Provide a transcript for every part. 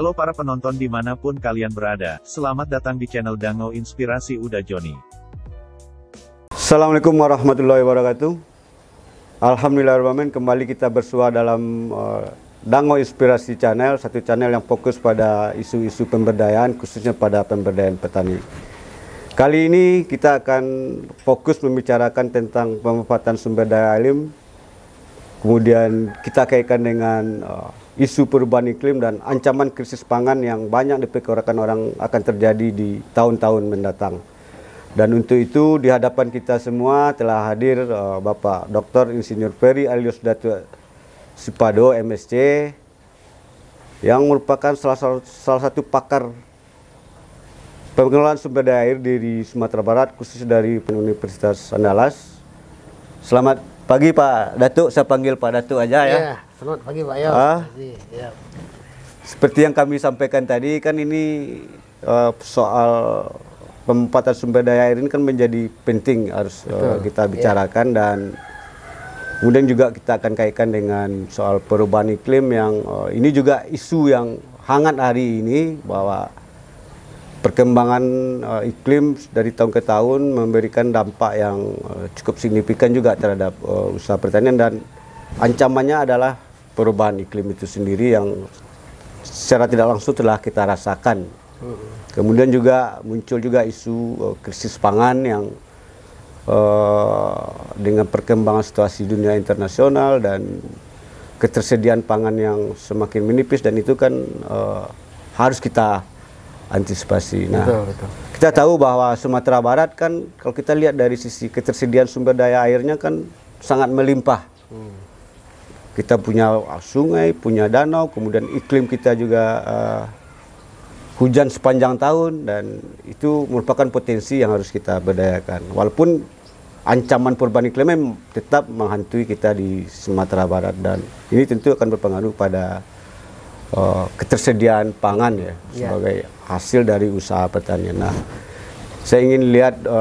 Halo para penonton dimanapun kalian berada, selamat datang di channel Dango Inspirasi Uda Joni. Assalamualaikum warahmatullahi wabarakatuh. Alhamdulillahirrahmanirrahim, kembali kita bersua dalam Dango Inspirasi Channel, satu channel yang fokus pada isu-isu pemberdayaan, khususnya pada pemberdayaan petani. Kali ini kita akan fokus membicarakan tentang pemanfaatan sumber daya alam, kemudian kita kaitkan dengan isu perubahan iklim dan ancaman krisis pangan yang banyak diperkirakan orang akan terjadi di tahun-tahun mendatang. Dan untuk itu di hadapan kita semua telah hadir Bapak Dr. Insinyur Ferry alias Datuk Supado MSc yang merupakan salah satu pakar pengelolaan sumber daya air di Sumatera Barat, khususnya dari Universitas Andalas. Selamat pagi Pak Datuk, saya panggil Pak Datuk aja ya. Ya, selamat pagi Pak Yos. Ya. Seperti yang kami sampaikan tadi, kan ini soal pemanfaatan sumber daya air ini kan menjadi penting, harus kita bicarakan. Dan kemudian juga kita akan kaitkan dengan soal perubahan iklim yang ini juga isu yang hangat hari ini, bahwa perkembangan iklim dari tahun ke tahun memberikan dampak yang cukup signifikan juga terhadap usaha pertanian, dan ancamannya adalah perubahan iklim itu sendiri yang secara tidak langsung telah kita rasakan. Kemudian juga muncul juga isu krisis pangan yang dengan perkembangan situasi dunia internasional dan ketersediaan pangan yang semakin menipis, dan itu kan harus kita antisipasi. Nah, betul. Kita tahu bahwa Sumatera Barat kan kalau kita lihat dari sisi ketersediaan sumber daya airnya kan sangat melimpah. Kita punya sungai, punya danau, kemudian iklim kita juga hujan sepanjang tahun, dan itu merupakan potensi yang harus kita berdayakan. Walaupun ancaman perubahan iklim tetap menghantui kita di Sumatera Barat, dan ini tentu akan berpengaruh pada ketersediaan pangan ya, sebagai hasil dari usaha pertanian. Nah, saya ingin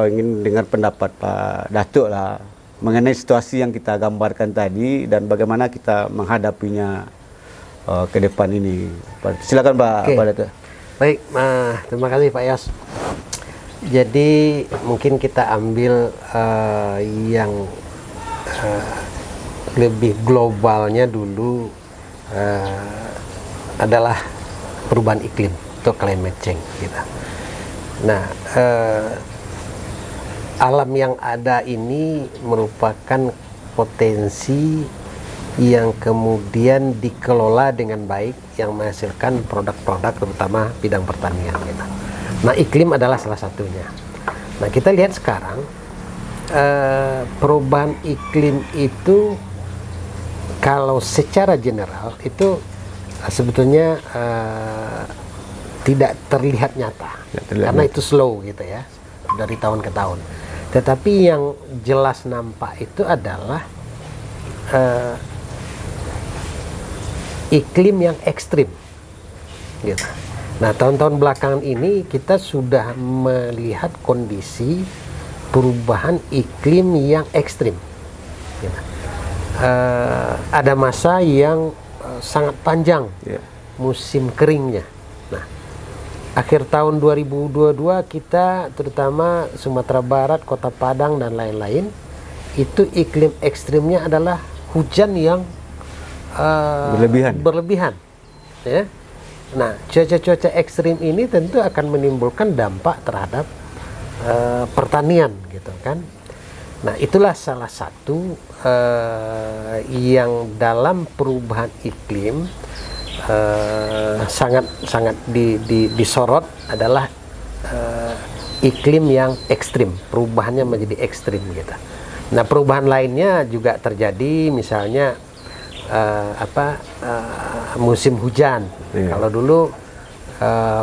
ingin dengar pendapat Pak Datuk lah mengenai situasi yang kita gambarkan tadi dan bagaimana kita menghadapinya ke depan ini. Silakan Pak Datuk. Baik, terima kasih Pak Yos. Jadi mungkin kita ambil yang lebih globalnya dulu, adalah perubahan iklim atau climate change gitu. Nah, alam yang ada ini merupakan potensi yang kemudian dikelola dengan baik, yang menghasilkan produk-produk terutama bidang pertanian gitu. Nah, iklim adalah salah satunya. Nah, kita lihat sekarang perubahan iklim itu kalau secara general itu sebetulnya tidak terlihat nyata, karena itu slow gitu ya, dari tahun ke tahun. Tetapi yang jelas nampak itu adalah iklim yang ekstrim gitu. Nah, tahun-tahun belakangan ini kita sudah melihat kondisi perubahan iklim yang ekstrim gitu. Ada masa yang sangat panjang musim keringnya. Nah, akhir tahun 2022 kita, terutama Sumatera Barat, Kota Padang dan lain-lain, itu iklim ekstrimnya adalah hujan yang berlebihan ya. Nah, cuaca-cuaca ekstrim ini tentu akan menimbulkan dampak terhadap pertanian gitu kan. Nah, itulah salah satu yang dalam perubahan iklim sangat disorot adalah iklim yang ekstrim, perubahannya menjadi ekstrim gitu. Nah, perubahan lainnya juga terjadi, misalnya musim hujan. Kalau dulu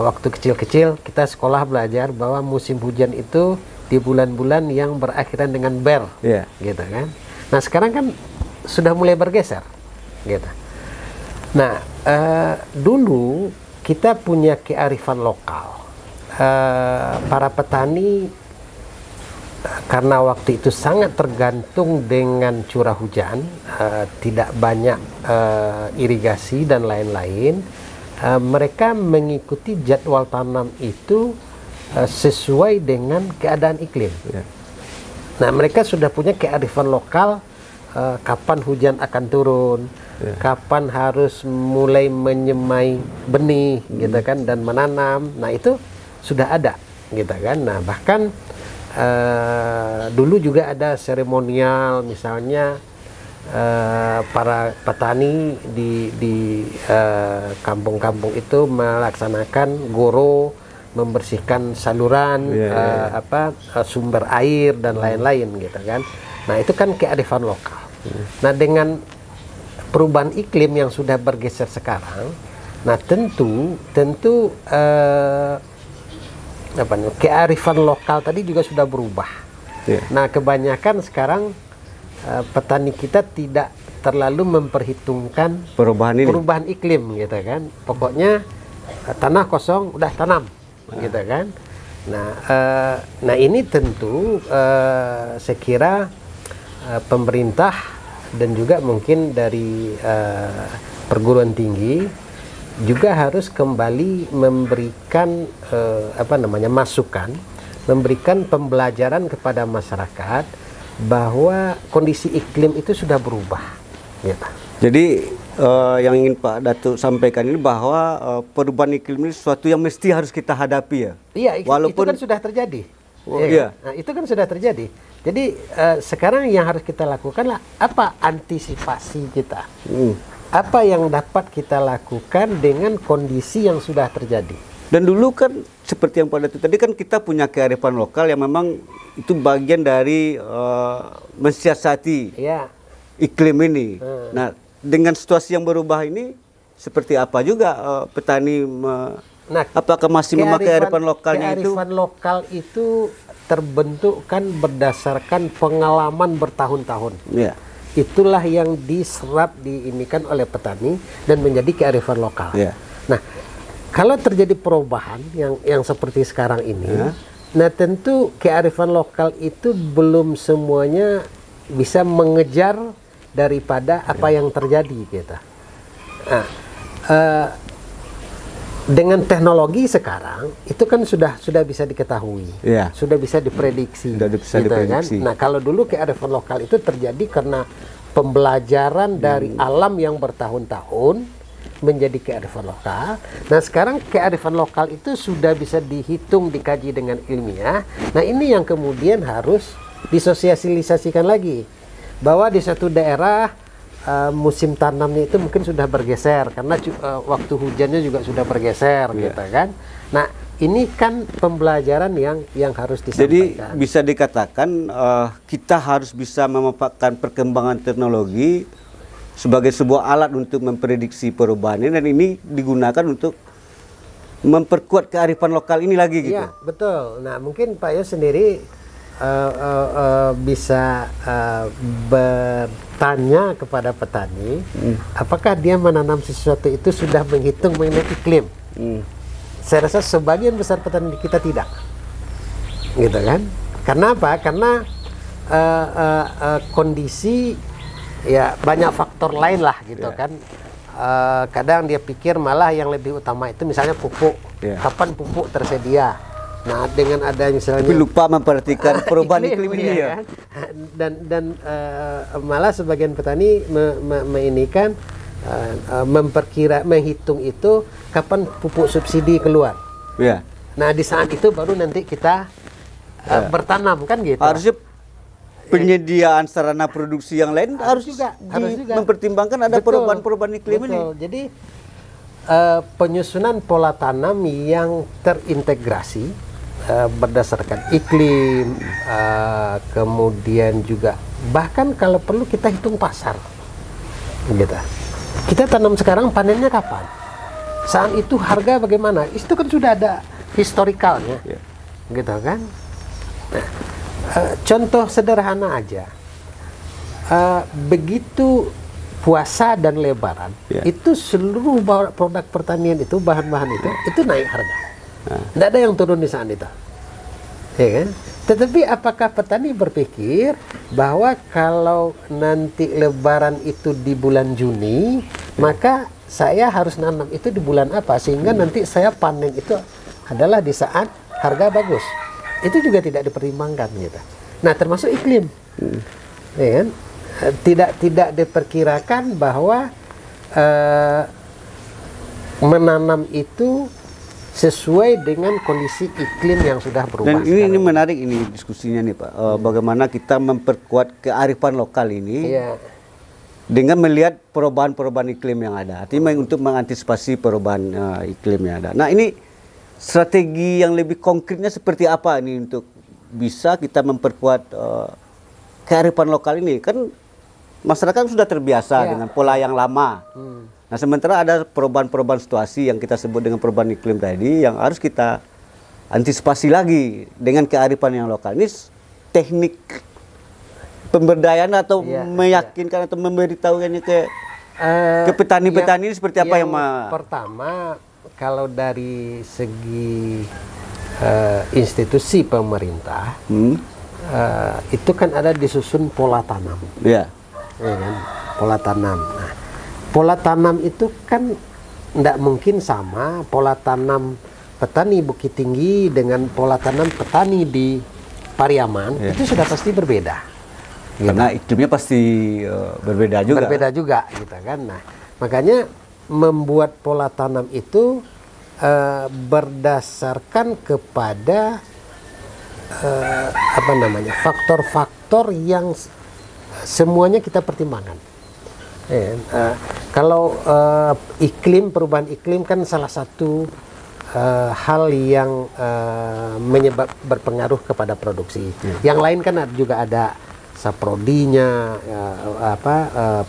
waktu kecil-kecil kita sekolah belajar bahwa musim hujan itu di bulan-bulan yang berakhiran dengan ber, gitu kan. Nah, sekarang kan sudah mulai bergeser, gitu. Nah, dulu kita punya kearifan lokal. Para petani karena waktu itu sangat tergantung dengan curah hujan, tidak banyak irigasi dan lain-lain, mereka mengikuti jadwal tanam itu sesuai dengan keadaan iklim. Nah, mereka sudah punya kearifan lokal, kapan hujan akan turun, kapan harus mulai menyemai benih, gitu kan, dan menanam. Nah, itu sudah ada, gitu kan. Nah, bahkan dulu juga ada seremonial, misalnya para petani di kampung-kampung itu melaksanakan goro, membersihkan saluran, sumber air dan lain-lain, gitu kan. Nah, itu kan kearifan lokal. Nah, dengan perubahan iklim yang sudah bergeser sekarang, nah tentu kearifan lokal tadi juga sudah berubah. Nah, kebanyakan sekarang petani kita tidak terlalu memperhitungkan perubahan iklim, gitu kan. Pokoknya tanah kosong udah tanam, gitu kan. Nah, ini tentu saya kira pemerintah dan juga mungkin dari perguruan tinggi juga harus kembali memberikan masukan, memberikan pembelajaran kepada masyarakat bahwa kondisi iklim itu sudah berubah, gitu. Jadi yang ingin Pak Datuk sampaikan ini bahwa perubahan iklim ini sesuatu yang mesti harus kita hadapi, ya. Iya, walaupun itu kan sudah terjadi. Iya. Nah, itu kan sudah terjadi. Jadi sekarang yang harus kita lakukanlah apa antisipasi kita. Apa yang dapat kita lakukan dengan kondisi yang sudah terjadi. Dan dulu kan seperti yang Pak Datuk tadi kan kita punya kearifan lokal yang memang itu bagian dari mensiasati iklim ini. Nah, dengan situasi yang berubah ini seperti apa juga petani apakah masih memakai kearifan lokalnya itu? Kearifan lokal itu terbentuk kan berdasarkan pengalaman bertahun-tahun. Itulah yang diserap diinikan oleh petani dan menjadi kearifan lokal. Nah, kalau terjadi perubahan yang seperti sekarang ini, nah tentu kearifan lokal itu belum semuanya bisa mengejar daripada apa yang terjadi, gitu. Nah, dengan teknologi sekarang itu kan sudah bisa diketahui, sudah bisa diprediksi, kan? Nah, kalau dulu kearifan lokal itu terjadi karena pembelajaran dari alam yang bertahun-tahun menjadi kearifan lokal. Nah, sekarang kearifan lokal itu sudah bisa dihitung, dikaji dengan ilmiah. Nah, ini yang kemudian harus disosialisasikan lagi, bahwa di satu daerah musim tanamnya itu mungkin sudah bergeser karena waktu hujannya juga sudah bergeser, gitu kan. Nah, ini kan pembelajaran yang harus disampaikan. Jadi bisa dikatakan kita harus bisa memanfaatkan perkembangan teknologi sebagai sebuah alat untuk memprediksi perubahan ini, dan ini digunakan untuk memperkuat kearifan lokal ini lagi, gitu. Iya, betul. Nah, mungkin Pak Yos sendiri bisa bertanya kepada petani, apakah dia menanam sesuatu itu sudah menghitung mengenai iklim. Saya rasa sebagian besar petani kita tidak, gitu kan. Karena apa? Karena kondisi, ya banyak faktor lain lah, gitu kan. Kadang dia pikir malah yang lebih utama itu misalnya pupuk, kapan pupuk tersedia. Nah, dengan ada misalnya, tapi lupa memperhatikan perubahan iklim ini, ya. Kan? Dan malah sebagian petani menginikan menghitung itu kapan pupuk subsidi keluar. Nah, di saat itu baru nanti kita bertanam, kan, gitu. Harusnya penyediaan sarana produksi yang lain harus juga mempertimbangkan ada perubahan-perubahan iklim ini. Jadi penyusunan pola tanam yang terintegrasi berdasarkan iklim, kemudian juga bahkan kalau perlu kita hitung pasar, gitu. Kita tanam sekarang, panennya kapan? Saat itu harga bagaimana? Itu kan sudah ada historikalnya, gitu kan. Nah, contoh sederhana aja, begitu puasa dan lebaran, itu seluruh produk pertanian itu, bahan-bahan itu naik harga. Tidak ada yang turun di saat itu, ya kan? Tetapi apakah petani berpikir bahwa kalau nanti lebaran itu di bulan Juni, maka saya harus nanam itu di bulan apa sehingga nanti saya panen itu adalah di saat harga bagus. Itu juga tidak dipertimbangkan gitu. Nah, termasuk iklim. Ya kan? Tidak diperkirakan bahwa menanam itu sesuai dengan kondisi iklim yang sudah berubah. Dan ini menarik ini diskusinya nih Pak. Bagaimana kita memperkuat kearifan lokal ini dengan melihat perubahan-perubahan iklim yang ada. Artinya untuk mengantisipasi perubahan iklim yang ada. Nah, ini strategi yang lebih konkretnya seperti apa ini untuk bisa kita memperkuat kearifan lokal ini? Kan masyarakat sudah terbiasa dengan pola yang lama. Nah, sementara ada perubahan-perubahan situasi yang kita sebut dengan perubahan iklim tadi yang harus kita antisipasi lagi dengan kearifan yang lokal. Ini teknik pemberdayaan atau meyakinkan atau memberitahukannya ke petani-petani seperti apa yang pertama, kalau dari segi institusi pemerintah itu kan ada disusun pola tanam. Ya kan? Pola tanam. Nah, pola tanam itu kan tidak mungkin sama pola tanam petani Bukit Tinggi dengan pola tanam petani di Pariaman. Itu sudah pasti berbeda. Karena iklimnya pasti berbeda juga. Berbeda juga, gitu kan. Nah, makanya membuat pola tanam itu berdasarkan kepada faktor-faktor yang semuanya kita pertimbangkan. Kalau perubahan iklim kan salah satu hal yang berpengaruh kepada produksi. Yang lain kan juga ada saprodinya,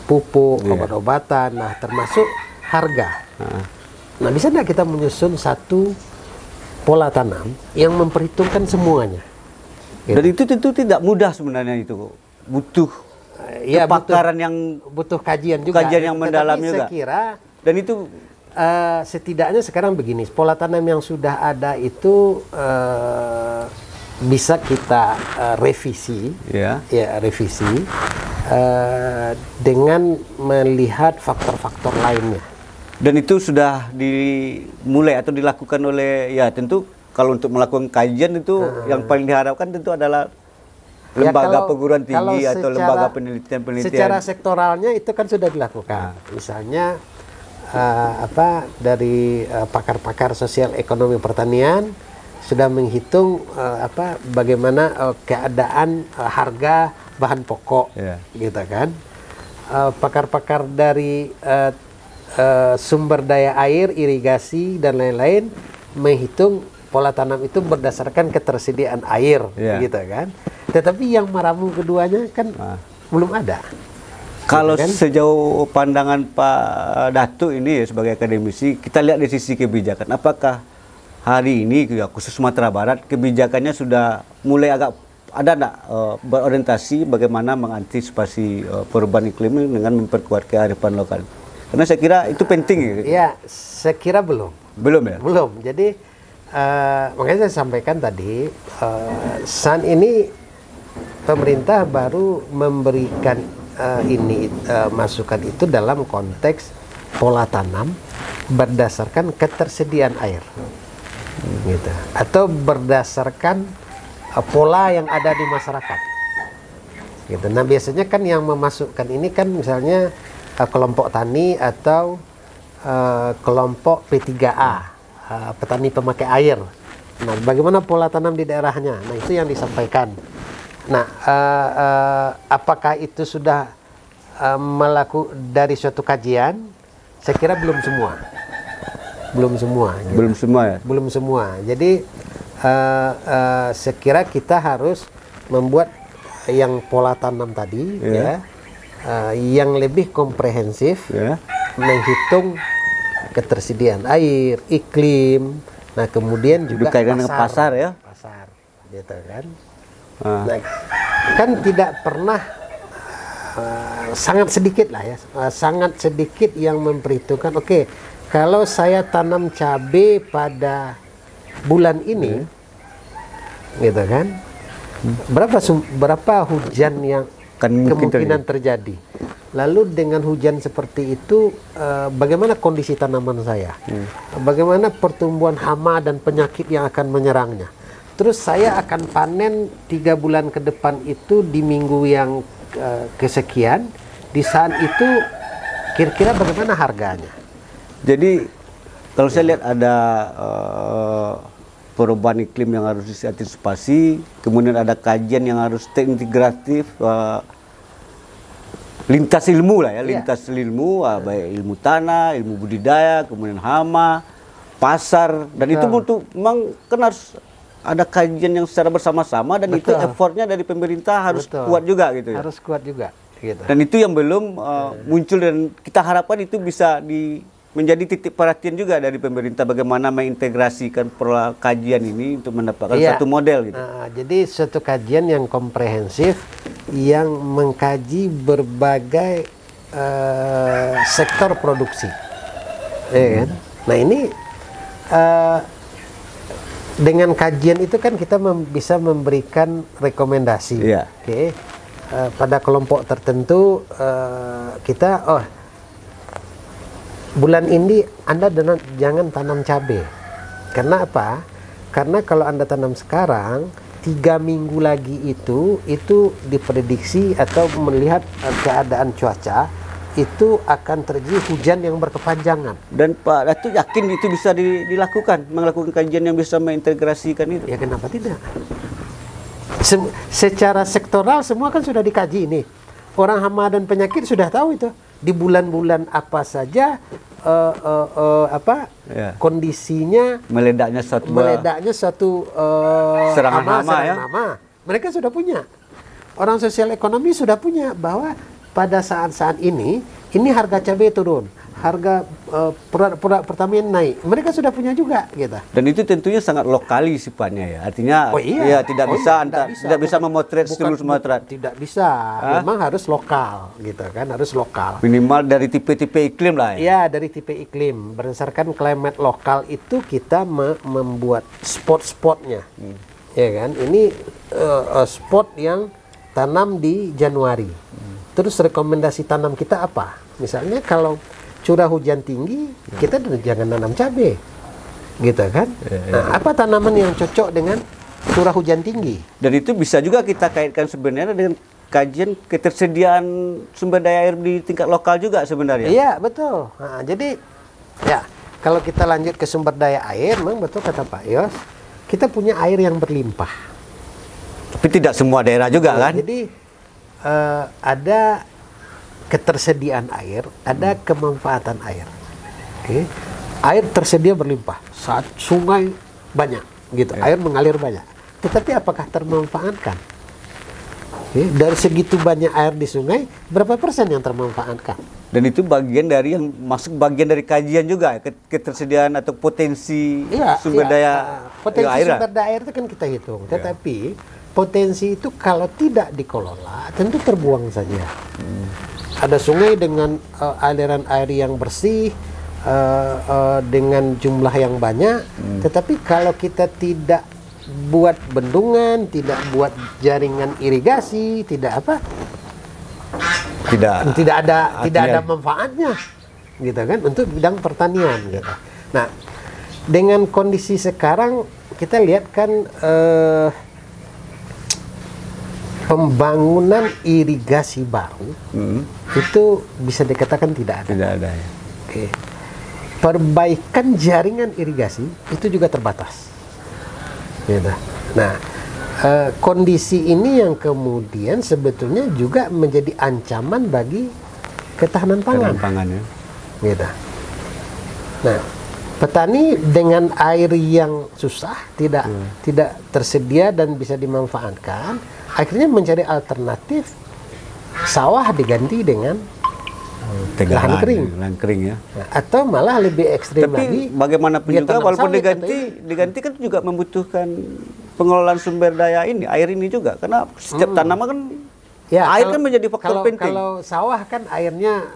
pupuk, obat-obatan, nah termasuk harga. Nah, bisa nggak kita menyusun satu pola tanam yang memperhitungkan semuanya? Dan itu tentu tidak mudah sebenarnya, itu butuh kepakaran yang butuh kajian juga, kajian yang mendalam juga. Saya kira dan itu setidaknya sekarang begini, pola tanam yang sudah ada itu bisa kita revisi, revisi dengan melihat faktor-faktor lainnya. Dan itu sudah dimulai atau dilakukan oleh, ya tentu kalau untuk melakukan kajian itu yang paling diharapkan tentu adalah lembaga perguruan tinggi atau lembaga penelitian-penelitian. Secara sektoralnya itu kan sudah dilakukan. Misalnya dari pakar-pakar sosial ekonomi pertanian sudah menghitung bagaimana keadaan harga bahan pokok, gitu kan. Pakar-pakar dari sumber daya air, irigasi dan lain-lain menghitung pola tanam itu berdasarkan ketersediaan air, gitu kan. Tetapi yang meramu keduanya kan belum ada. Kalau gitu kan? Sejauh pandangan Pak Datu ini sebagai akademisi, kita lihat dari sisi kebijakan. Apakah hari ini khusus Sumatera Barat kebijakannya sudah mulai agak ada enggak berorientasi bagaimana mengantisipasi perubahan iklim dengan memperkuat kearifan lokal? Karena saya kira itu penting. Ya, saya kira belum. Belum ya? Belum. Jadi makanya saya sampaikan tadi saat ini pemerintah baru memberikan masukan itu dalam konteks pola tanam berdasarkan ketersediaan air, gitu, atau berdasarkan pola yang ada di masyarakat, gitu. Nah, biasanya kan yang memasukkan ini kan misalnya kelompok tani atau kelompok P3A, petani pemakai air. Nah, bagaimana pola tanam di daerahnya? Nah, itu yang disampaikan. Nah, apakah itu sudah dari suatu kajian? Saya kira belum semua. Belum semua. Gitu. Belum semua ya? Belum semua. Jadi, saya kira kita harus membuat yang pola tanam tadi, yang lebih komprehensif, menghitung ketersediaan air, iklim, nah kemudian juga pasar, pasar, gitu kan. Nah, kan tidak pernah sangat sedikit lah ya, sangat sedikit yang memperhitungkan. Oke, kalau saya tanam cabai pada bulan ini, gitu kan, berapa hujan yang kemungkinan terjadi? Lalu dengan hujan seperti itu, bagaimana kondisi tanaman saya? Bagaimana pertumbuhan hama dan penyakit yang akan menyerangnya? Terus saya akan panen 3 bulan ke depan itu di minggu yang kesekian. Di saat itu kira-kira bagaimana harganya? Jadi Kalau saya lihat ada perubahan iklim yang harus diantisipasi, kemudian ada kajian yang harus terintegratif, lintas ilmu lah ya, lintas ilmu, baik ilmu tanah, ilmu budidaya, kemudian hama, pasar, dan itu butuh, memang kan harus ada kajian yang secara bersama-sama, dan itu effortnya dari pemerintah harus kuat juga gitu ya. Harus kuat juga. Gitu. Dan itu yang belum muncul, dan kita harapkan itu bisa menjadi titik perhatian juga dari pemerintah, bagaimana mengintegrasikan kajian ini untuk mendapatkan satu model gitu. Jadi suatu kajian yang komprehensif yang mengkaji berbagai sektor produksi, ya kan? Nah ini dengan kajian itu kan kita bisa memberikan rekomendasi, pada kelompok tertentu. Kita bulan ini Anda jangan tanam cabai. Karena apa? Karena kalau Anda tanam sekarang, 3 minggu lagi itu diprediksi atau melihat keadaan cuaca itu akan terjadi hujan yang berkepanjangan. Dan Pak Datuk yakin itu bisa dilakukan, melakukan kajian yang bisa mengintegrasikan itu? Ya kenapa tidak? Secara sektoral semua kan sudah dikaji ini. Orang hama dan penyakit sudah tahu itu. Di bulan-bulan apa saja kondisinya meledaknya satu serangan hama. Mereka sudah punya. Orang sosial ekonomi sudah punya bahwa pada saat-saat ini harga cabai turun, harga produk pertanian naik. Mereka sudah punya juga gitu. Dan itu tentunya sangat lokali sifatnya ya. Artinya tidak bisa memotret seluruh Sumatera. Tidak bisa. Memang harus lokal gitu kan, harus lokal. Minimal dari tipe-tipe iklim lah ya. Iya, dari tipe iklim. Berdasarkan climate lokal itu kita membuat spot-spotnya. Ya kan? Ini spot yang tanam di Januari. Terus rekomendasi tanam kita apa? Misalnya kalau curah hujan tinggi, kita jangan tanam cabai, gitu kan? Nah, apa tanaman yang cocok dengan curah hujan tinggi? Dan itu bisa juga kita kaitkan sebenarnya dengan kajian ketersediaan sumber daya air di tingkat lokal juga sebenarnya. Iya, betul. Nah, jadi ya kalau kita lanjut ke sumber daya air, memang betul kata Pak Yos, kita punya air yang berlimpah. Tapi tidak semua daerah juga kan? Jadi ada ketersediaan air, ada kemanfaatan air. Air tersedia berlimpah, saat sungai banyak, gitu. Air mengalir banyak. Tetapi apakah termanfaatkan? Dari segitu banyak air di sungai, berapa persen yang termanfaatkan? Dan itu bagian dari yang masuk bagian dari kajian juga, ketersediaan atau potensi sumber daya air. Sumber daya air itu kan kita hitung. Tetapi potensi itu kalau tidak dikelola tentu terbuang saja. Ada sungai dengan aliran air yang bersih, dengan jumlah yang banyak, tetapi kalau kita tidak buat bendungan, tidak buat jaringan irigasi, tidak ada manfaatnya, gitu kan, untuk bidang pertanian, gitu. Nah, dengan kondisi sekarang kita lihat kan pembangunan irigasi baru itu bisa dikatakan tidak ada. Tidak ada ya. Perbaikan jaringan irigasi itu juga terbatas. Gitu. Nah, kondisi ini yang kemudian sebetulnya juga menjadi ancaman bagi ketahanan pangan. Gitu. Nah, petani dengan air yang susah, tidak tersedia dan bisa dimanfaatkan, akhirnya mencari alternatif sawah diganti dengan lahan kering ya. Nah, atau malah lebih ekstrim lagi. Tapi bagaimanapun juga walaupun diganti kan juga membutuhkan pengelolaan sumber daya ini, air ini juga, karena setiap tanaman kan air kan menjadi faktor penting. Kalau sawah kan airnya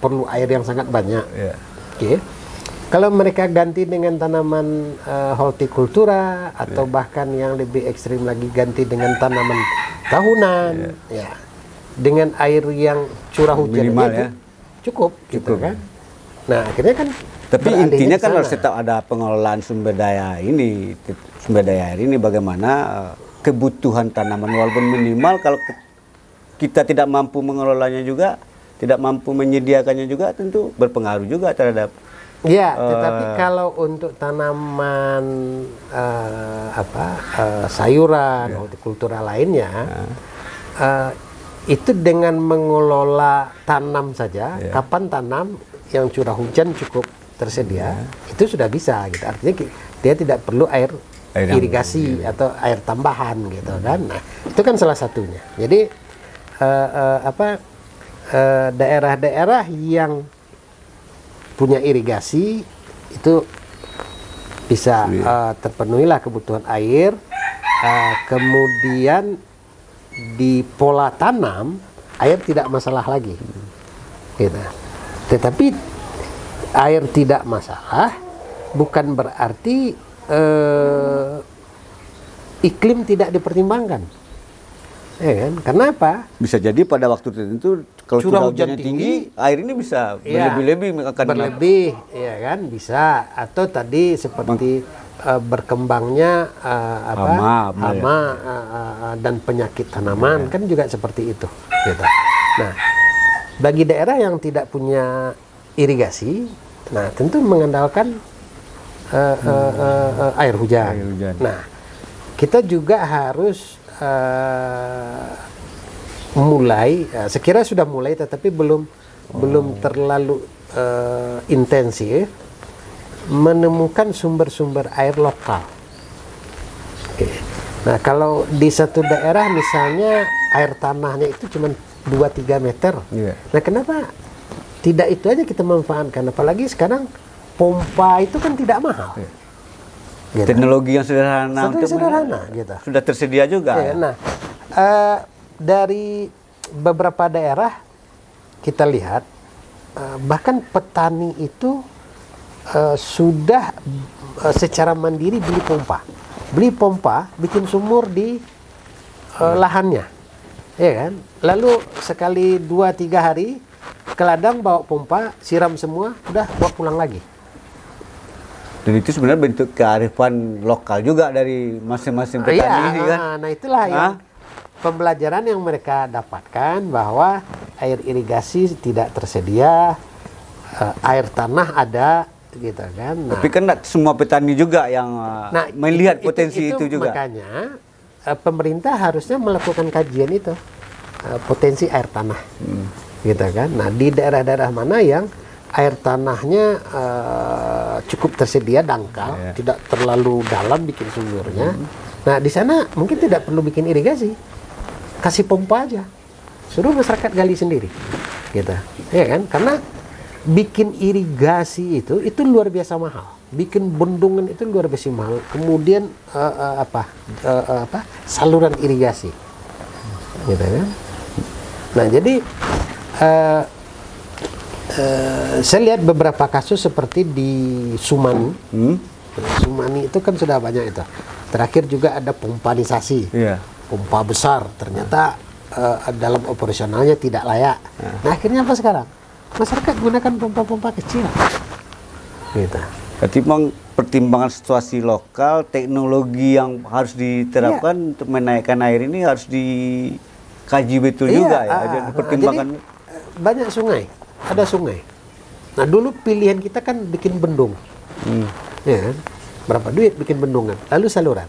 perlu air yang sangat banyak. Kalau mereka ganti dengan tanaman hortikultura atau bahkan yang lebih ekstrim lagi ganti dengan tanaman tahunan, dengan air yang curah hujan Minimal aja ya. cukup, gitu Cukup. kan. Nah akhirnya kan Tapi beralihnya intinya ke kan sana. harus tetap ada pengelolaan sumber daya ini, sumber daya air ini bagaimana kebutuhan tanaman walaupun minimal kalau kita tidak mampu mengelolanya juga, tidak mampu menyediakannya juga tentu berpengaruh juga terhadap Ya, tetapi kalau untuk tanaman sayuran, hortikultura lainnya, itu dengan mengelola tanam saja, kapan tanam yang curah hujan cukup tersedia, itu sudah bisa gitu. Artinya dia tidak perlu air irigasi atau air tambahan gitu kan. Nah, itu kan salah satunya. Jadi daerah-daerah yang punya irigasi itu bisa terpenuhilah kebutuhan air, kemudian di pola tanam air tidak masalah lagi, gitu. Tetapi air tidak masalah bukan berarti iklim tidak dipertimbangkan, ya kan? Karena apa? bisa jadi pada waktu tertentu kalau curah hujannya tinggi, air ini bisa berlebih-lebih akan berlebih, ya kan, bisa. Atau tadi seperti berkembangnya hama dan penyakit tanaman kan juga seperti itu, gitu. Nah, bagi daerah yang tidak punya irigasi, nah tentu mengandalkan air hujan. Nah, kita juga harus mulai, sekira sudah mulai tetapi belum terlalu intensif menemukan sumber-sumber air lokal. Oke. Nah, kalau di satu daerah misalnya air tanahnya itu cuma 2-3 meter. Nah, kenapa tidak itu aja kita manfaatkan? Apalagi sekarang pompa itu kan tidak mahal. Gitu. teknologi yang sederhana, Gitu. sudah tersedia juga. Ya, nah, dari beberapa daerah kita lihat bahkan petani itu sudah secara mandiri beli pompa, bikin sumur di lahannya, ya kan? Lalu sekali 2-3 hari ke ladang bawa pompa, siram semua, udah bawa pulang lagi. Dan itu sebenarnya bentuk kearifan lokal juga dari masing-masing petani ini kan. Nah itulah yang pembelajaran yang mereka dapatkan, bahwa air irigasi tidak tersedia, air tanah ada, gitu kan. Nah, tapi kan semua petani juga yang melihat potensi itu juga. Makanya pemerintah harusnya melakukan kajian itu, potensi air tanah, gitu kan. Nah, di daerah-daerah mana yang air tanahnya cukup tersedia, dangkal, tidak terlalu dalam bikin sumurnya. Nah, di sana mungkin tidak perlu bikin irigasi, kasih pompa aja, suruh masyarakat gali sendiri, gitu, ya kan? Karena bikin irigasi itu luar biasa mahal, bikin bendungan itu luar biasa mahal. Kemudian saluran irigasi, gitu kan? Nah, jadi saya lihat beberapa kasus seperti di Sumani. Sumani itu kan sudah banyak itu. Terakhir juga ada pompanisasi, pompa besar, ternyata dalam operasionalnya tidak layak. Nah, akhirnya apa sekarang? Masyarakat gunakan pompa-pompa kecil, gitu. Berarti memang pertimbangan situasi lokal, teknologi yang harus diterapkan untuk menaikkan air ini harus dikaji betul juga ya. Dipertimbangkan. Jadi, banyak sungai, ada sungai. Nah, dulu pilihan kita kan bikin bendung, ya kan? Berapa duit bikin bendungan, lalu saluran.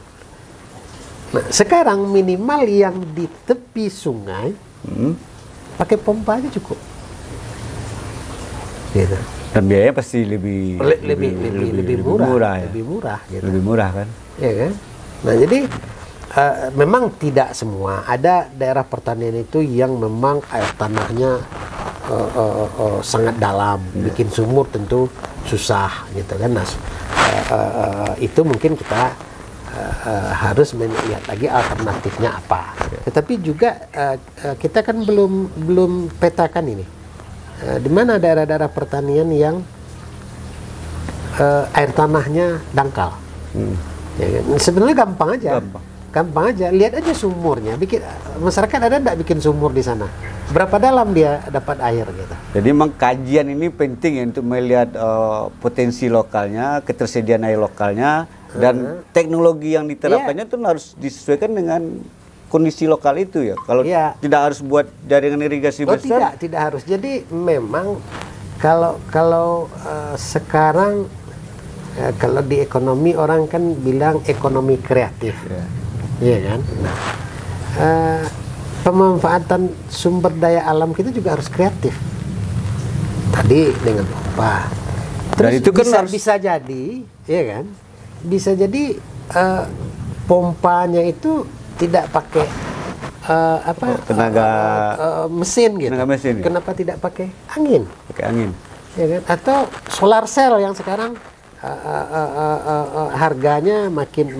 Nah, sekarang minimal yang di tepi sungai pakai pompa aja cukup, gitu. Dan biayanya pasti lebih murah ya. Lebih murah, gitu. Lebih murah kan? Ya kan? Nah, jadi memang tidak semua. Ada daerah pertanian itu yang memang air tanahnya sangat dalam, bikin sumur tentu susah, gitu kan. Nah, itu mungkin kita harus melihat lagi alternatifnya apa. Tetapi juga kita kan belum petakan ini. Di mana daerah-daerah pertanian yang air tanahnya dangkal. Ya kan? Sebenarnya gampang aja. gampang aja, lihat aja sumurnya. Masyarakat ada nggak bikin sumur di sana? Berapa dalam dia dapat air gitu? Jadi memang kajian ini penting ya untuk melihat potensi lokalnya, ketersediaan air lokalnya, dan teknologi yang diterapkannya itu harus disesuaikan dengan kondisi lokal itu ya. Kalau tidak harus buat jaringan irigasi besar. Tidak harus. Jadi memang kalau sekarang kalau di ekonomi orang kan bilang ekonomi kreatif, iya kan? Nah, pemanfaatan sumber daya alam kita juga harus kreatif. Tadi dengan pompa. Terus dan itu kan bisa jadi, ya kan? Bisa jadi pompanya itu tidak pakai tenaga mesin gitu. Tenaga mesin, Kenapa tidak pakai angin? Pakai angin. Ya kan? Atau solar cell yang sekarang harganya makin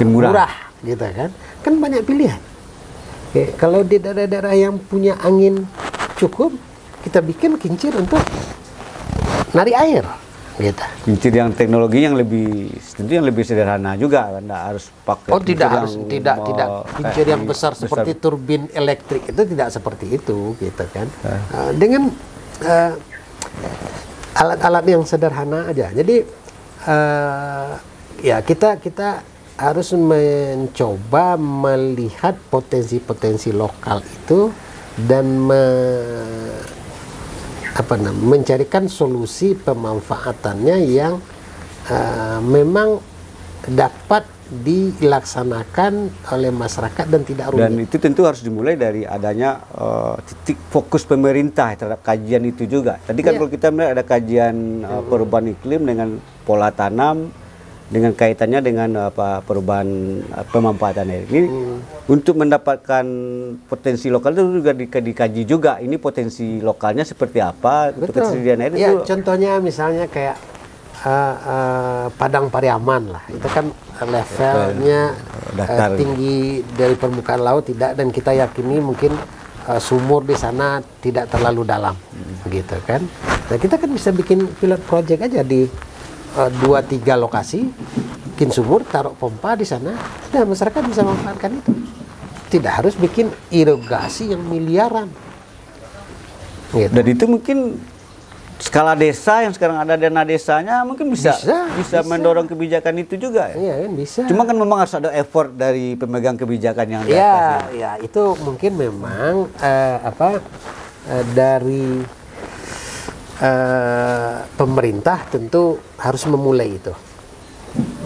murah gitu kan. Kan banyak pilihan. Oke, kalau di daerah-daerah yang punya angin cukup, kita bikin kincir untuk narik air gitu. Kincir yang teknologi yang lebih sederhana juga kan, harus pakai tidak kincir yang besar seperti turbin elektrik, itu tidak seperti itu gitu kan. Dengan alat-alat yang sederhana aja. Jadi ya kita harus mencoba melihat potensi-potensi lokal itu dan mencarikan solusi pemanfaatannya yang memang dapat dilaksanakan oleh masyarakat dan tidak rumit. Dan itu tentu harus dimulai dari adanya titik fokus pemerintah terhadap kajian itu juga. Tadi kan kalau kita melihat ada kajian perubahan iklim dengan pola tanam, dengan kaitannya dengan perubahan pemanfaatan air ini, untuk mendapatkan potensi lokal itu juga dikaji juga. Ini potensi lokalnya seperti apa untuk ketersediaan air itu. Contohnya misalnya kayak Padang Pariaman lah, itu kan levelnya tinggi dari permukaan laut tidak, dan kita yakini mungkin sumur di sana tidak terlalu dalam, gitu kan. Nah kita kan bisa bikin pilot project aja di 2-3 lokasi, bikin sumur, taruh pompa di sana, dan masyarakat bisa memanfaatkan itu. Tidak harus bikin irigasi yang miliaran. Gitu. Dan itu mungkin skala desa yang sekarang ada dana desanya mungkin bisa mendorong kebijakan itu juga. Iya kan, bisa. Cuma kan memang harus ada effort dari pemegang kebijakan yang di atas. Ya itu mungkin memang dari pemerintah tentu harus memulai itu.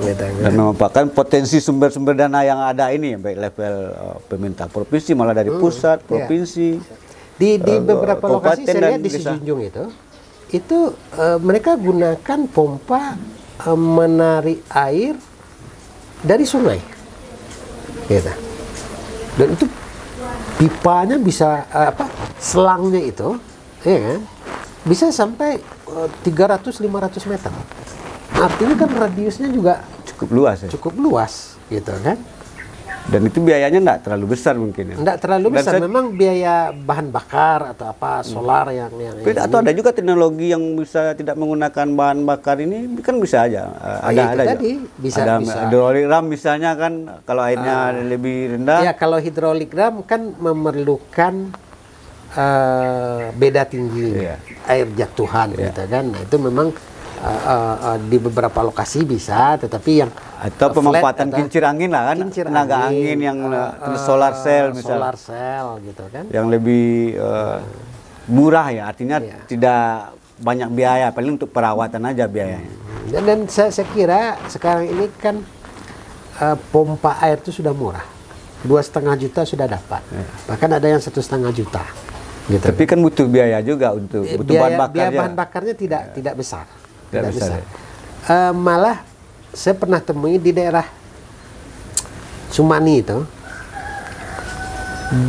Dan memanfaatkan potensi sumber-sumber dana yang ada ini, baik level pemerintah provinsi, malah dari pusat, provinsi. Di beberapa lokasi saya lihat di Sijunjung itu mereka gunakan pompa menarik air dari sungai, gitu. Dan itu pipanya bisa selangnya itu, ya kan, bisa sampai 300-500 meter. Artinya kan radiusnya juga cukup luas, cukup luas, gitu kan. Dan itu biayanya enggak terlalu besar mungkin ya. Enggak terlalu besar, memang biaya bahan bakar atau solar yang atau ada juga teknologi yang bisa tidak menggunakan bahan bakar ini kan bisa aja. Ada bisa. Hidrolik ram misalnya kan, kalau airnya lebih rendah. Ya kalau hidrolik ram kan memerlukan beda tinggi air jatuhan gitu kan. Nah itu memang di beberapa lokasi bisa, tetapi yang atau pemanfaatan kincir angin lah kan, tenaga angin yang solar cell misalnya, solar cell gitu kan, yang lebih murah ya, artinya tidak banyak biaya, paling untuk perawatan aja biayanya. Dan saya kira sekarang ini kan pompa air itu sudah murah, 2,5 juta sudah dapat, bahkan ada yang 1,5 juta. Gitu. Tapi kan butuh biaya juga untuk bahan bakar. Biaya bahan bakarnya tidak besar. Tidak besar. Malah saya pernah temui di daerah Sumani itu,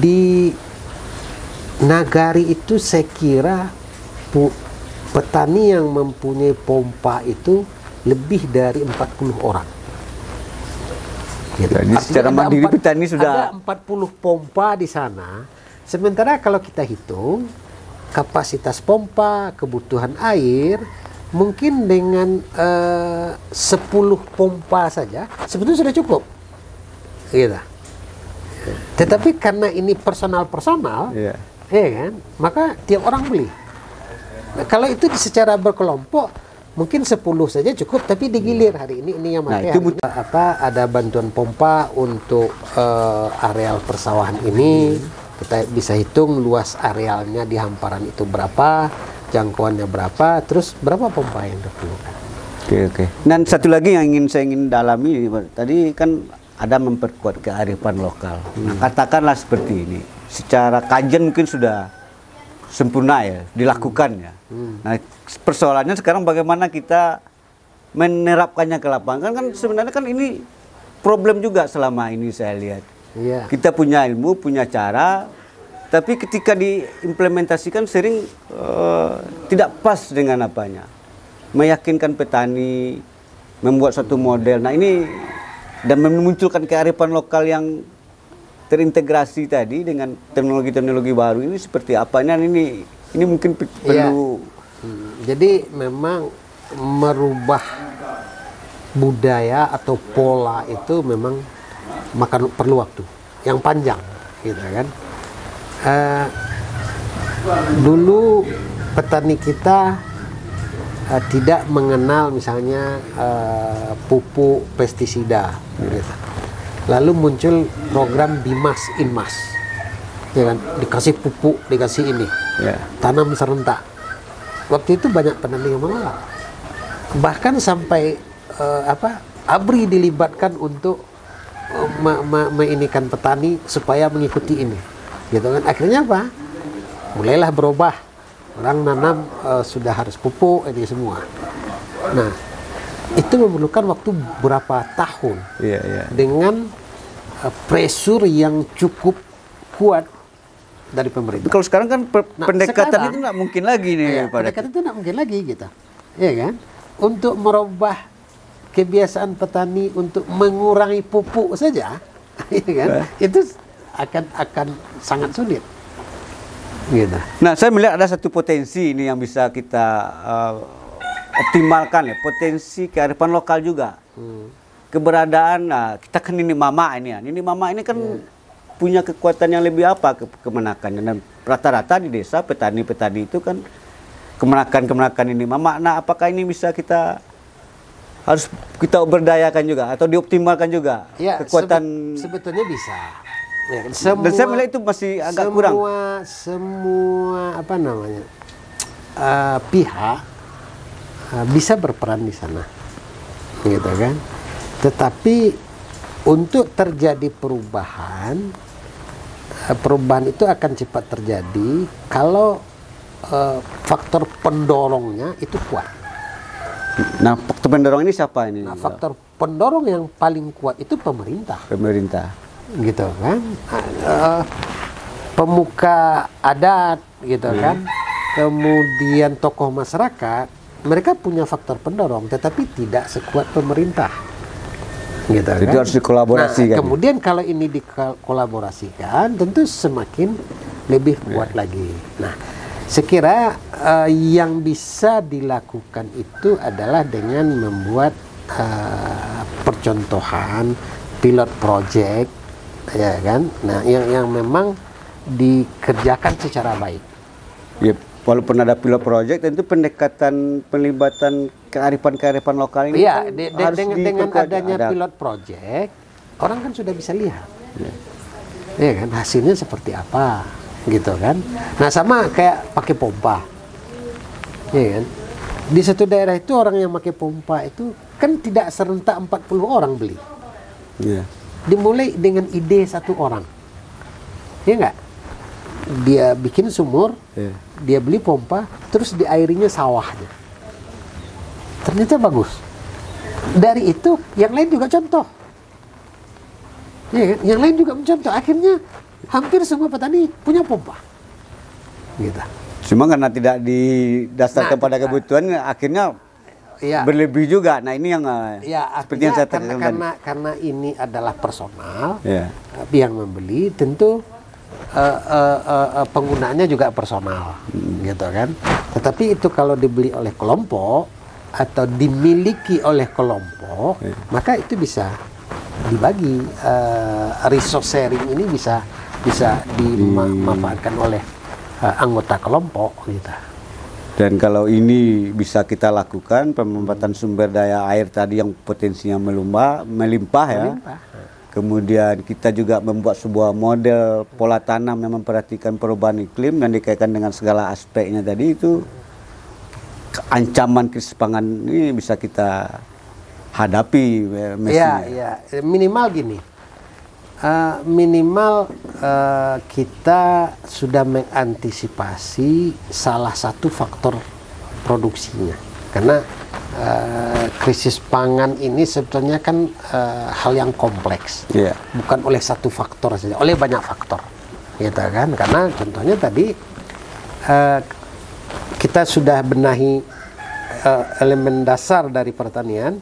di Nagari itu saya kira petani yang mempunyai pompa itu lebih dari 40 orang. Gitu. Jadi secara mandiri petani sudah ada 40 pompa di sana. Sementara kalau kita hitung kapasitas pompa, kebutuhan air, mungkin dengan 10 pompa saja sebetulnya sudah cukup, gitu. Tetapi karena ini personal, ya kan, maka tiap orang beli. Nah, kalau itu secara berkelompok, mungkin 10 saja cukup, tapi digilir hari ini yang pakai. Ada bantuan pompa untuk areal persawahan ini. Kita bisa hitung luas arealnya di hamparan itu berapa, jangkauannya berapa, terus berapa pompa yang diperlukan. Oke. Dan satu lagi yang saya ingin dalami, tadi kan ada memperkuat kearifan lokal. Nah, katakanlah seperti ini, secara kajian mungkin sudah sempurna ya, dilakukan ya. Nah, persoalannya sekarang bagaimana kita menerapkannya ke lapangan, kan sebenarnya kan ini problem juga selama ini saya lihat. Iya. Kita punya ilmu, punya cara, tapi ketika diimplementasikan sering tidak pas dengan apanya. Meyakinkan petani, membuat suatu model. Nah ini, dan memunculkan kearifan lokal yang terintegrasi tadi dengan teknologi-teknologi baru ini seperti apa? Nah, ini mungkin perlu. Jadi memang merubah budaya atau pola itu memang perlu waktu yang panjang, gitu kan. Dulu petani kita tidak mengenal misalnya pupuk pestisida, gitu. Lalu muncul program Bimas Inmas, ya kan, dikasih pupuk, dikasih ini, tanam serentak. Waktu itu banyak petani yang menolak, bahkan sampai ABRI dilibatkan untuk meinikan petani supaya mengikuti ini, gitu kan. Akhirnya apa? Mulailah berubah, orang nanam sudah harus pupuk ini semua. Nah, itu memerlukan waktu berapa tahun dengan pressure yang cukup kuat dari pemerintah. Kalau sekarang kan pendekatan itu nggak mungkin lagi nih. Pendekatan itu nggak mungkin lagi, gitu, ya kan? Untuk merubah kebiasaan petani untuk mengurangi pupuk saja, ya kan? Itu akan sangat sulit, gitu. Nah, saya melihat ada satu potensi ini yang bisa kita optimalkan ya, potensi kearifan lokal juga. Keberadaan, kita kan ini mama ini kan punya kekuatan yang lebih kemenakannya. Dan rata-rata di desa petani-petani itu kan kemenakan ini mama. Nah, apakah ini bisa harus kita berdayakan juga atau dioptimalkan juga kekuatan? Sebetulnya bisa. Ya, dan saya melihat itu masih agak kurang. Semua pihak bisa berperan di sana, gitu kan. Tetapi untuk terjadi perubahan itu akan cepat terjadi kalau faktor pendorongnya itu kuat. Nah, faktor pendorong ini siapa ini? Nah, faktor pendorong yang paling kuat itu pemerintah. Gitu kan. Pemuka adat, gitu kan. Kemudian tokoh masyarakat, mereka punya faktor pendorong, tetapi tidak sekuat pemerintah. Gitu kan. Jadi harus dikolaborasikan. Nah, kemudian kalau ini dikolaborasikan, tentu semakin lebih kuat lagi. Nah, sekira yang bisa dilakukan itu adalah dengan membuat percontohan pilot project, ya kan. Nah, yang memang dikerjakan secara baik. Ya, walaupun ada pilot project, tentu pelibatan kearifan lokal ini ya, harus dengan adanya pilot project, orang kan sudah bisa lihat, ya kan, hasilnya seperti apa, gitu kan. Nah, sama kayak pakai pompa, ya kan. Di satu daerah itu orang yang pakai pompa itu kan tidak serentak 40 orang beli. Dimulai dengan ide satu orang, ya enggak? Dia bikin sumur, dia beli pompa, terus diairinya sawahnya. Ternyata bagus. Dari itu yang lain juga contoh, ya kan? Yang lain juga mencontoh. Akhirnya hampir semua petani punya pompa, gitu. Cuma karena tidak didasarkan pada kebutuhan, akhirnya berlebih juga. Nah, ini yang seperti yang saya katakan karena ini adalah personal, yang membeli tentu penggunaannya juga personal, gitu kan. Tetapi itu kalau dibeli oleh kelompok, atau dimiliki oleh kelompok, maka itu bisa dibagi, resource sharing ini bisa dimanfaatkan oleh anggota kelompok gitu. Dan kalau ini bisa kita lakukan, pemanfaatan sumber daya air tadi yang potensinya melimpah ya. Kemudian kita juga membuat sebuah model pola tanam yang memperhatikan perubahan iklim yang dikaitkan dengan segala aspeknya tadi, itu ancaman krisis pangan ini bisa kita hadapi mestinya. Iya, minimal gini. Kita sudah mengantisipasi salah satu faktor produksinya, karena krisis pangan ini sebetulnya kan hal yang kompleks, bukan oleh satu faktor saja, oleh banyak faktor, gitu kan? Karena contohnya tadi kita sudah benahi elemen dasar dari pertanian,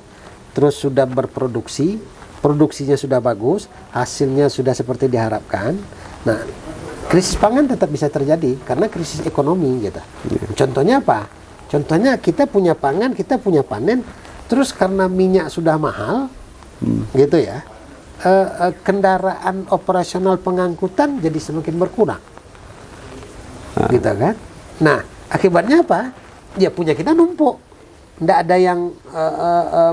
terus sudah berproduksi. Produksinya sudah bagus, hasilnya sudah seperti diharapkan. Nah, krisis pangan tetap bisa terjadi karena krisis ekonomi gitu. Contohnya apa? Contohnya kita punya pangan, kita punya panen, terus karena minyak sudah mahal, gitu ya, kendaraan operasional pengangkutan jadi semakin berkurang, gitu kan? Nah, akibatnya apa? Ya punya kita numpuk, nggak ada yang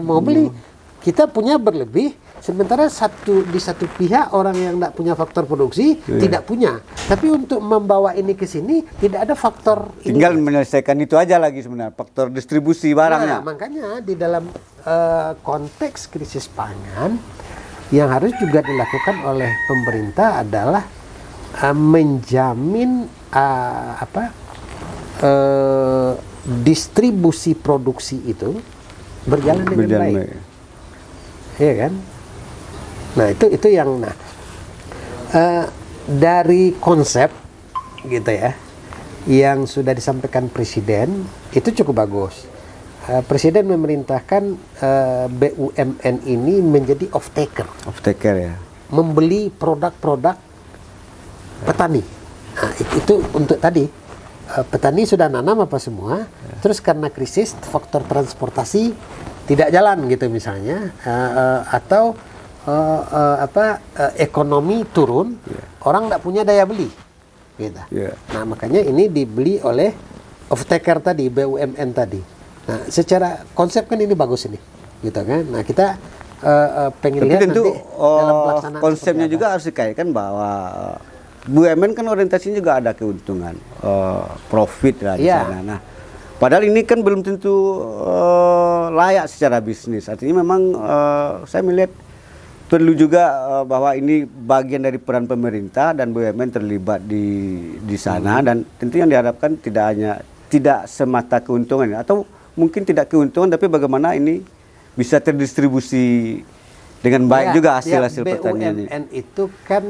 mau beli. Kita punya berlebih. Sementara di satu pihak orang yang tidak punya faktor produksi tidak punya, tapi untuk membawa ini ke sini tidak ada faktor. Tinggal menyelesaikan itu aja lagi sebenarnya, faktor distribusi barangnya. Nah, makanya di dalam konteks krisis pangan yang harus juga dilakukan oleh pemerintah adalah menjamin distribusi produksi itu berjalan dengan baik. Iya kan? Nah itu yang dari konsep gitu ya yang sudah disampaikan Presiden itu cukup bagus. Presiden memerintahkan BUMN ini menjadi off-taker ya, membeli produk-produk petani. Nah, itu untuk tadi petani sudah nanam apa semua, terus karena krisis faktor transportasi tidak jalan gitu misalnya, atau ekonomi turun, orang nggak punya daya beli, gitu. Nah makanya ini dibeli oleh off-taker tadi, BUMN tadi. Nah secara konsep kan ini bagus ini, gitu kan. Nah kita pengen lihat tentu nanti dalam pelaksanaan konsepnya juga harus dikaitkan bahwa BUMN kan orientasinya juga ada keuntungan, profit lah di sana. Nah, padahal ini kan belum tentu layak secara bisnis. Artinya memang saya melihat perlu juga bahwa ini bagian dari peran pemerintah dan BUMN terlibat di sana, dan tentu yang diharapkan tidak semata keuntungan atau mungkin tidak keuntungan, tapi bagaimana ini bisa terdistribusi dengan baik juga hasil pertanian ini. BUMN itu kan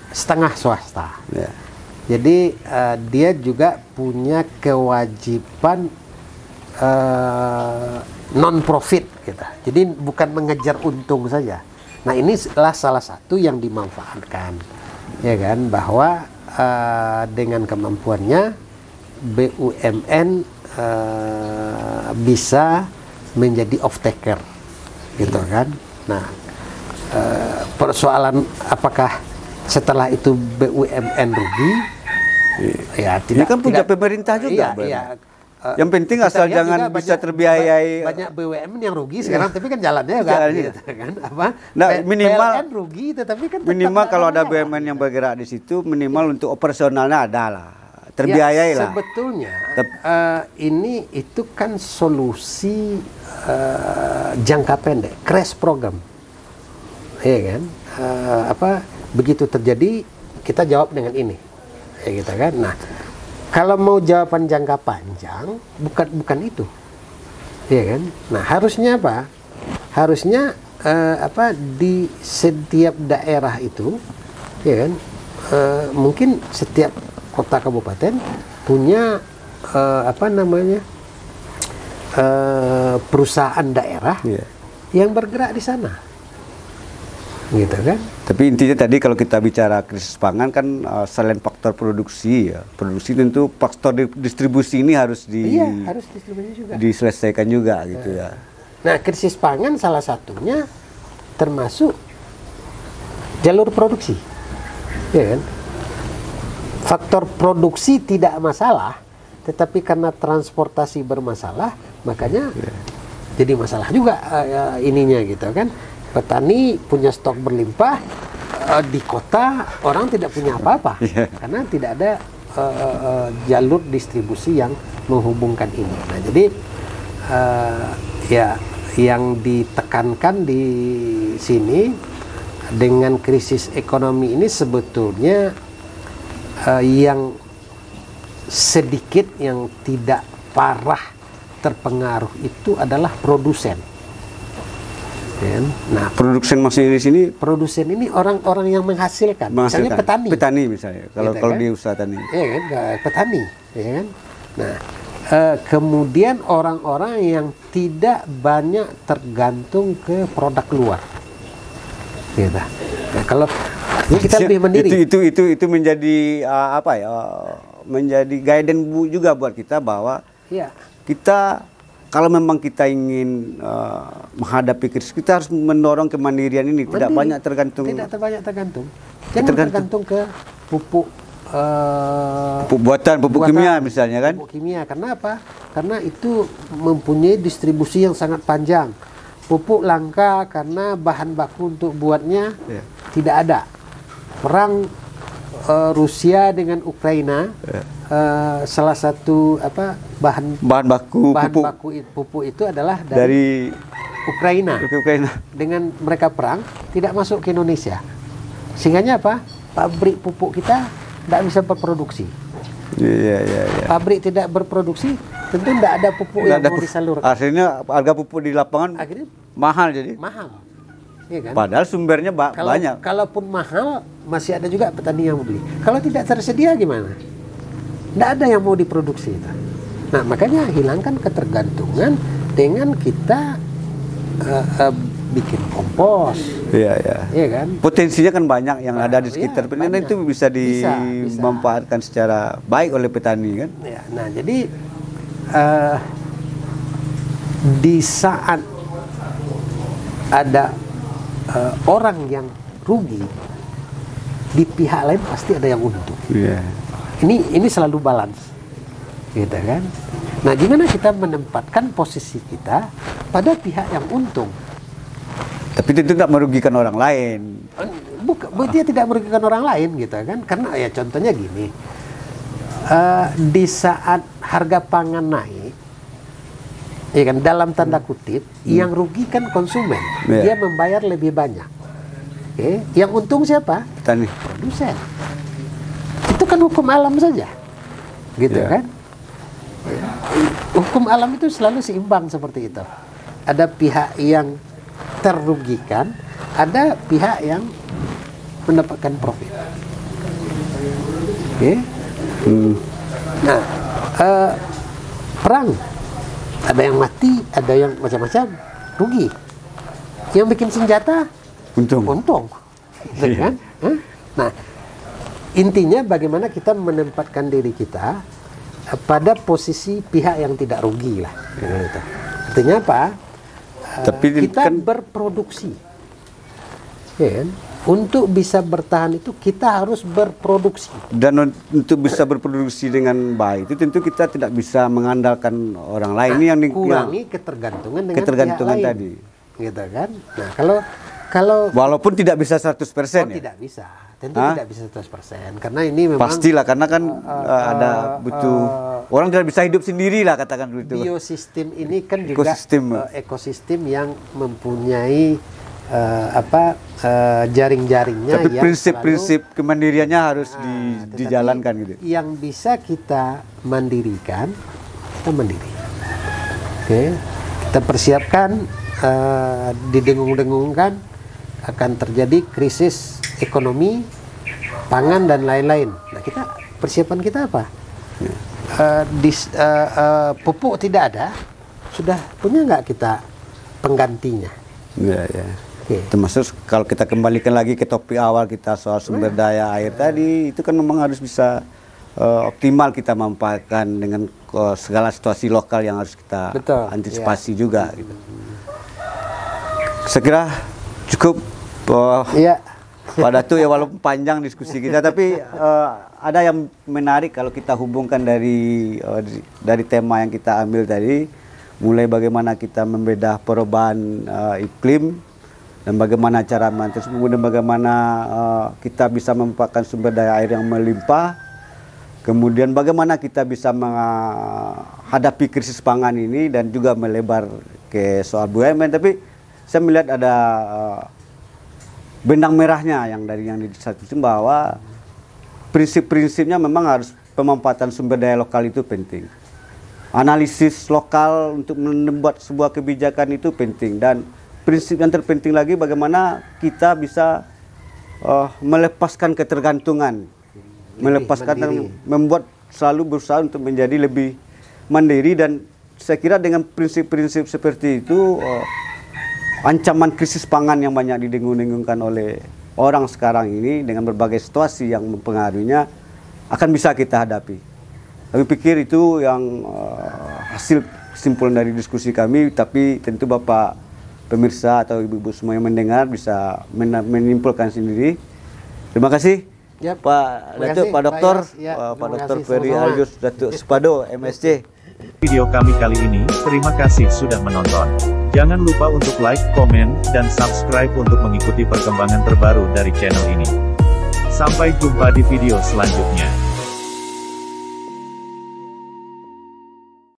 setengah swasta. Jadi dia juga punya kewajiban non-profit gitu. Jadi bukan mengejar untung saja. Nah inilah salah satu yang dimanfaatkan, ya kan, bahwa dengan kemampuannya BUMN bisa menjadi off-taker, gitu kan. Nah persoalan apakah setelah itu BUMN rugi? Ya tidak. Ini kan punya pemerintah juga. Yang penting asal jangan bisa terbiayai. Banyak BUMN yang rugi sekarang, tapi kan jalannya kan, gitu kan. Nah, minimal PLN rugi, tetapi kan minimal kalau ada BUMN yang bergerak di situ, minimal untuk operasionalnya ada lah, terbiayai lah. Sebetulnya itu kan solusi jangka pendek, crash program, ya kan. Begitu terjadi kita jawab dengan ini, ya gitu kan. Nah kalau mau jawaban jangka panjang, bukan itu, ya kan. Nah harusnya apa? Harusnya di setiap daerah itu, ya kan, mungkin setiap kota kabupaten punya perusahaan daerah yang bergerak di sana, gitu kan. Tapi intinya tadi kalau kita bicara krisis pangan kan selain faktor produksi ya, produksi tentu faktor distribusi ini harus harus distribusi juga. diselesaikan juga gitu ya. Nah, krisis pangan salah satunya termasuk jalur produksi, ya kan? Faktor produksi tidak masalah, tetapi karena transportasi bermasalah, makanya jadi masalah juga ininya gitu kan. Petani punya stok berlimpah, di kota orang tidak punya apa-apa karena tidak ada jalur distribusi yang menghubungkan ini. Nah, jadi ya yang ditekankan di sini dengan krisis ekonomi ini sebetulnya yang sedikit yang tidak parah terpengaruh itu adalah produsen. Nah, Produsen maksudnya di sini produsen ini orang-orang yang menghasilkan, misalnya petani. Petani misalnya, kalau Gitu kan? di usaha tani. Ya kan, petani, ya kan. Nah, kemudian orang-orang yang tidak banyak tergantung ke produk luar. Gitu. Nah, kalau ini kita lebih mandiri. Itu menjadi apa ya? Menjadi guidance juga buat kita bahwa kita kalau memang kita ingin menghadapi krisis, kita harus mendorong kemandirian ini. Tidak banyak tergantung. Tidak banyak tergantung. Jangan tergantung ke pupuk. Pupuk kimia misalnya kan. Pupuk kimia. Karena apa? Karena itu mempunyai distribusi yang sangat panjang. Pupuk langka karena bahan baku untuk buatnya tidak ada. Perang Rusia dengan Ukraina, salah satu bahan baku pupuk itu adalah dari Ukraina. Dengan mereka perang tidak masuk ke Indonesia. Sehingganya apa? Pabrik pupuk kita tidak bisa berproduksi. Pabrik tidak berproduksi, tentu tidak ada pupuk yang mau disalurkan. Akhirnya harga pupuk di lapangan mahal jadi. Mahal. Ya kan? Padahal sumbernya banyak. Kalaupun mahal, masih ada juga petani yang mau beli. Kalau tidak tersedia gimana? Tidak ada yang mau diproduksi itu. Nah, makanya hilangkan ketergantungan dengan kita bikin kompos. Iya kan? Potensinya kan banyak yang ada di sekitar. Itu bisa dimanfaatkan secara baik oleh petani kan? Ya, nah, jadi di saat ada orang yang rugi, di pihak lain pasti ada yang untung. Ini selalu balance, gitu kan? Nah, gimana kita menempatkan posisi kita pada pihak yang untung? Tapi tentu tidak merugikan orang lain. Dia tidak merugikan orang lain, gitu kan? Karena ya contohnya gini, di saat harga pangan naik, ya kan, dalam tanda kutip, yang rugi kan konsumen. Dia membayar lebih banyak. Yang untung siapa? Petani. Produsen. Itu kan hukum alam saja, gitu kan? Hukum alam itu selalu seimbang seperti itu. Ada pihak yang terrugikan, ada pihak yang mendapatkan profit. Nah, perang, ada yang mati, ada yang macam-macam, rugi. Yang bikin senjata untung, gitu kan? Nah, intinya bagaimana kita menempatkan diri kita pada posisi pihak yang tidak rugi lah. Gitu. Artinya apa? Tapi kita berproduksi, ya kan? Untuk bisa bertahan itu kita harus berproduksi. Dan untuk bisa berproduksi dengan baik itu tentu kita tidak bisa mengandalkan orang lain. Ini yang kurangi ketergantungan dengan pihak lain, tadi. Gitu kan? Nah, kalau walaupun tidak bisa 100% ya? Tidak bisa. Tentu tidak bisa 100%. Karena ini memang pastilah, karena kan ada butuh orang tidak bisa hidup sendiri lah, katakan begitu. Biosistem ini kan juga ekosistem yang mempunyai jaring-jaringnya. Tapi prinsip-prinsip kemandiriannya harus dijalankan gitu. Yang bisa kita mandirikan, kita mandiri. Kita persiapkan, didengung-dengungkan akan terjadi krisis ekonomi, pangan dan lain-lain. Nah, persiapan kita apa? Pupuk tidak ada, sudah punya nggak kita penggantinya? Termasuk kalau kita kembalikan lagi ke topik awal kita soal sumber daya air tadi, itu kan memang harus bisa optimal kita manfaatkan dengan segala situasi lokal yang harus kita antisipasi juga. Gitu. Saya kira cukup Pak Datu ya, walaupun panjang diskusi kita, tapi ada yang menarik kalau kita hubungkan dari tema yang kita ambil tadi, mulai bagaimana kita membedah perubahan iklim, dan bagaimana cara mengatasi, kemudian bagaimana kita bisa memanfaatkan sumber daya air yang melimpah, kemudian bagaimana kita bisa menghadapi krisis pangan ini dan juga melebar ke soal BUMN. Tapi saya melihat ada benang merahnya yang disatukan bahwa prinsip-prinsipnya memang harus pemanfaatan sumber daya lokal itu penting. Analisis lokal untuk membuat sebuah kebijakan itu penting, dan prinsip yang terpenting lagi bagaimana kita bisa melepaskan ketergantungan, dan membuat selalu berusaha untuk menjadi lebih mandiri. Dan saya kira dengan prinsip-prinsip seperti itu, ancaman krisis pangan yang banyak didengung-dengungkan oleh orang sekarang ini dengan berbagai situasi yang mempengaruhinya akan bisa kita hadapi. Kami pikir itu yang hasil kesimpulan dari diskusi kami, tapi tentu Bapak pemirsa atau ibu-ibu semua yang mendengar bisa menyimpulkan sendiri. Terima kasih Pak Datuk, Pak Doktor, Pak Doktor Ferry Aljus Datuk Supado, MSc. Video kami kali ini, terima kasih sudah menonton. Jangan lupa untuk like, komen, dan subscribe untuk mengikuti perkembangan terbaru dari channel ini. Sampai jumpa di video selanjutnya.